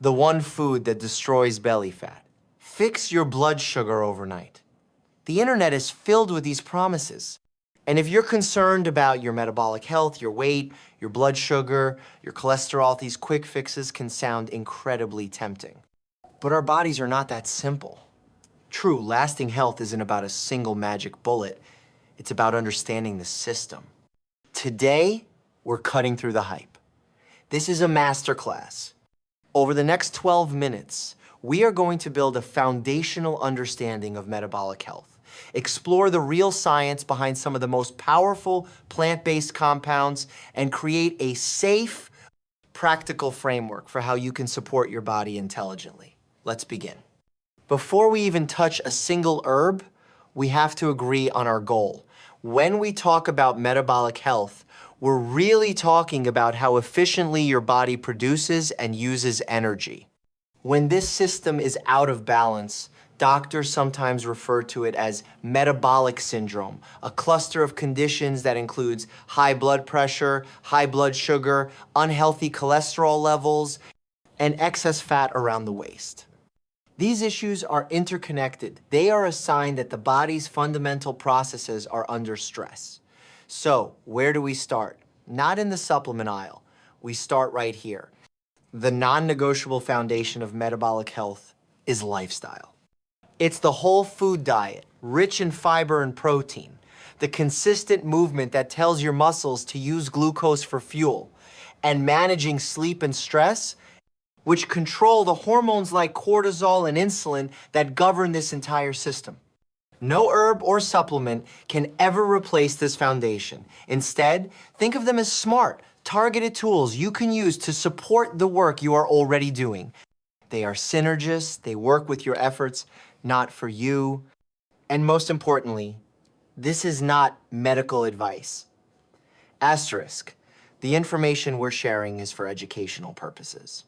the one food that destroys belly fat. Fix your blood sugar overnight. The internet is filled with these promises. And if you're concerned about your metabolic health, your weight, your blood sugar, your cholesterol, these quick fixes can sound incredibly tempting. But our bodies are not that simple. True, lasting health isn't about a single magic bullet. It's about understanding the system. Today, we're cutting through the hype. This is a masterclass. Over the next 12 minutes, we are going to build a foundational understanding of metabolic health, explore the real science behind some of the most powerful plant-based compounds, and create a safe, practical framework for how you can support your body intelligently. Let's begin. Before we even touch a single herb, we have to agree on our goal. When we talk about metabolic health, we're really talking about how efficiently your body produces and uses energy. When this system is out of balance, doctors sometimes refer to it as metabolic syndrome, a cluster of conditions that includes high blood pressure, high blood sugar, unhealthy cholesterol levels, and excess fat around the waist. These issues are interconnected. They are a sign that the body's fundamental processes are under stress. So, where do we start? Not in the supplement aisle. We start right here. The non-negotiable foundation of metabolic health is lifestyle. It's the whole food diet, rich in fiber and protein, the consistent movement that tells your muscles to use glucose for fuel, and managing sleep and stress, which control the hormones like cortisol and insulin that govern this entire system. No herb or supplement can ever replace this foundation. Instead, think of them as smart, targeted tools you can use to support the work you are already doing. They are synergists, they work with your efforts, not for you. And most importantly, this is not medical advice. Asterisk, the information we're sharing is for educational purposes.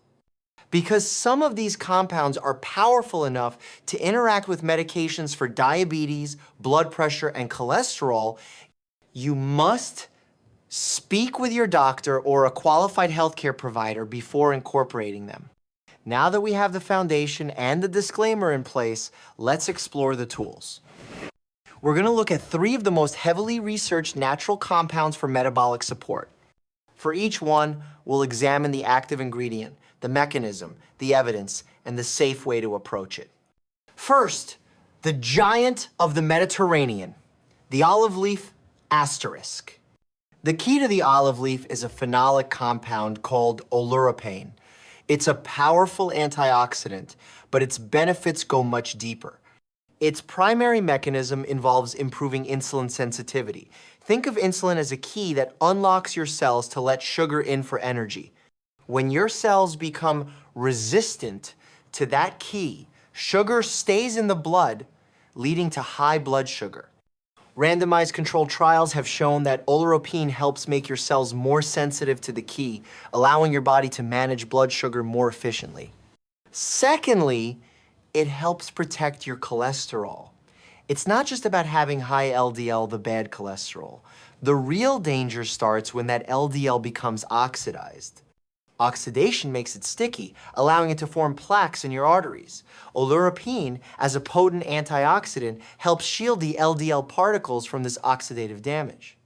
Because some of these compounds are powerful enough to interact with medications for diabetes, blood pressure, and cholesterol, you must speak with your doctor or a qualified healthcare provider before incorporating them. Now that we have the foundation and the disclaimer in place, let's explore the tools. We're going to look at 3 of the most heavily researched natural compounds for metabolic support. For each one, we'll examine the active ingredient, the mechanism, the evidence, and the safe way to approach it. First, the giant of the Mediterranean, the olive leaf asterisk. The key to the olive leaf is a phenolic compound called oleuropein. It's a powerful antioxidant, but its benefits go much deeper. Its primary mechanism involves improving insulin sensitivity. Think of insulin as a key that unlocks your cells to let sugar in for energy. When your cells become resistant to that key, sugar stays in the blood, leading to high blood sugar. Randomized controlled trials have shown that oleuropein helps make your cells more sensitive to the key, allowing your body to manage blood sugar more efficiently. Secondly, it helps protect your cholesterol. It's not just about having high LDL, the bad cholesterol. The real danger starts when that LDL becomes oxidized. Oxidation makes it sticky, allowing it to form plaques in your arteries. Oleuropein, as a potent antioxidant, helps shield the LDL particles from this oxidative damage.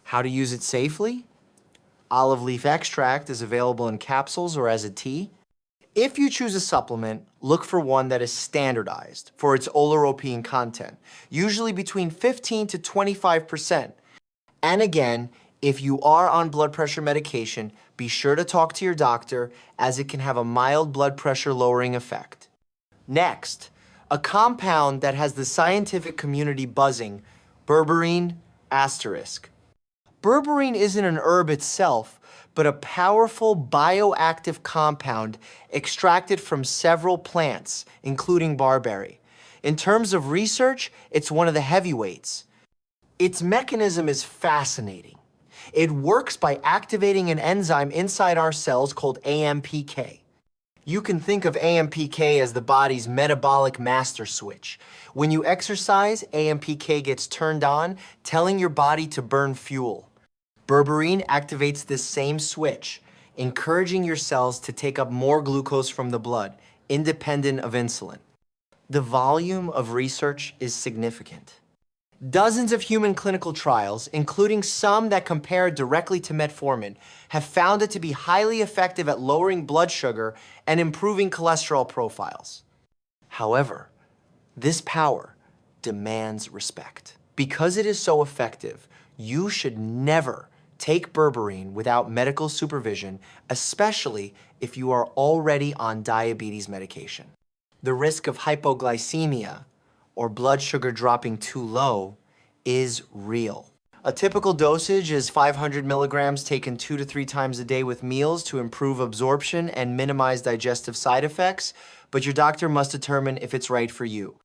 How to use it safely? Olive leaf extract is available in capsules or as a tea. If you choose a supplement, look for one that is standardized for its oleuropein content, usually between 15 to 25%. And again, if you are on blood pressure medication, be sure to talk to your doctor as it can have a mild blood pressure lowering effect. Next, a compound that has the scientific community buzzing, berberine asterisk. Berberine isn't an herb itself, but a powerful bioactive compound extracted from several plants, including barberry. In terms of research, it's one of the heavyweights. Its mechanism is fascinating. It works by activating an enzyme inside our cells called AMPK. You can think of AMPK as the body's metabolic master switch. When you exercise, AMPK gets turned on, telling your body to burn fuel. Berberine activates this same switch. encouraging your cells to take up more glucose from the blood, independent of insulin. The volume of research is significant. Dozens of human clinical trials, including some that compare directly to metformin, have found it to be highly effective at lowering blood sugar and improving cholesterol profiles. However, this power demands respect. Because it is so effective, you should never take Berberine without medical supervision, especially if you are already on diabetes medication. The risk of hypoglycemia, or blood sugar dropping too low, is real. A typical dosage is 500 milligrams taken 2 to 3 times a day with meals to improve absorption and minimize digestive side effects, but your doctor must determine if it's right for you.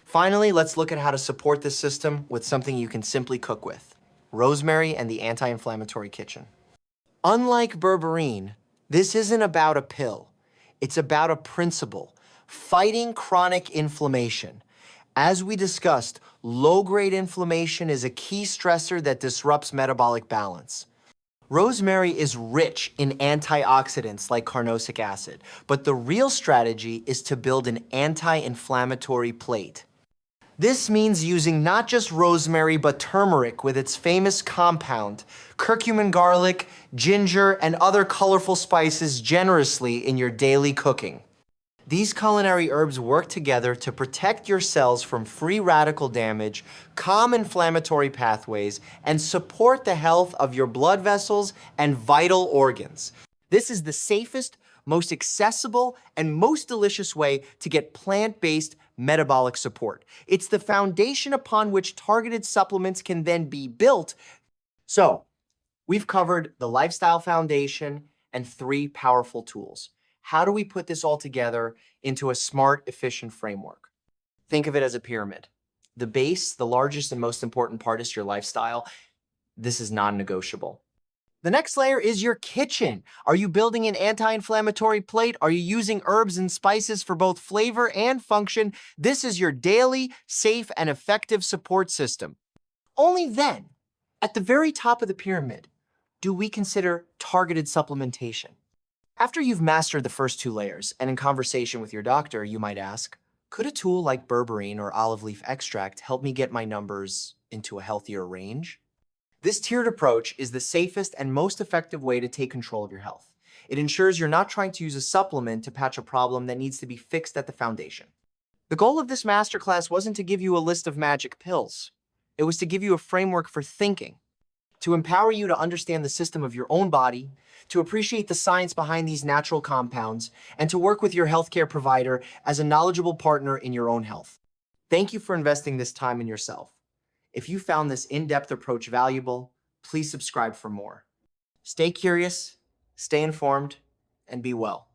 Finally, let's look at how to support this system with something you can simply cook with: Rosemary and the Anti-Inflammatory Kitchen. Unlike Berberine, this isn't about a pill. It's about a principle: fighting chronic inflammation. As we discussed, low-grade inflammation is a key stressor that disrupts metabolic balance. Rosemary is rich in antioxidants like carnosic acid, but the real strategy is to build an anti-inflammatory plate. This means using not just rosemary, but turmeric with its famous compound, curcumin garlic, ginger, and other colorful spices generously in your daily cooking. These culinary herbs work together to protect your cells from free radical damage, calm inflammatory pathways, and support the health of your blood vessels and vital organs. This is the safest, most accessible, and most delicious way to get plant-based metabolic support. It's the foundation upon which targeted supplements can then be built. So, we've covered the lifestyle foundation and 3 powerful tools. How do we put this all together into a smart, efficient framework? Think of it as a pyramid. The base, the largest and most important part, is your lifestyle. This is non-negotiable. The next layer is your kitchen. Are you building an anti-inflammatory plate? Are you using herbs and spices for both flavor and function? This is your daily, safe, and effective support system. Only then, at the very top of the pyramid, do we consider targeted supplementation. After you've mastered the first 2 layers, and in conversation with your doctor, you might ask, could a tool like berberine or olive leaf extract help me get my numbers into a healthier range? This tiered approach is the safest and most effective way to take control of your health. It ensures you're not trying to use a supplement to patch a problem that needs to be fixed at the foundation. The goal of this masterclass wasn't to give you a list of magic pills. It was to give you a framework for thinking, to empower you to understand the system of your own body, to appreciate the science behind these natural compounds, and to work with your healthcare provider as a knowledgeable partner in your own health. Thank you for investing this time in yourself. If you found this in-depth approach valuable, please subscribe for more. Stay curious, stay informed, and be well.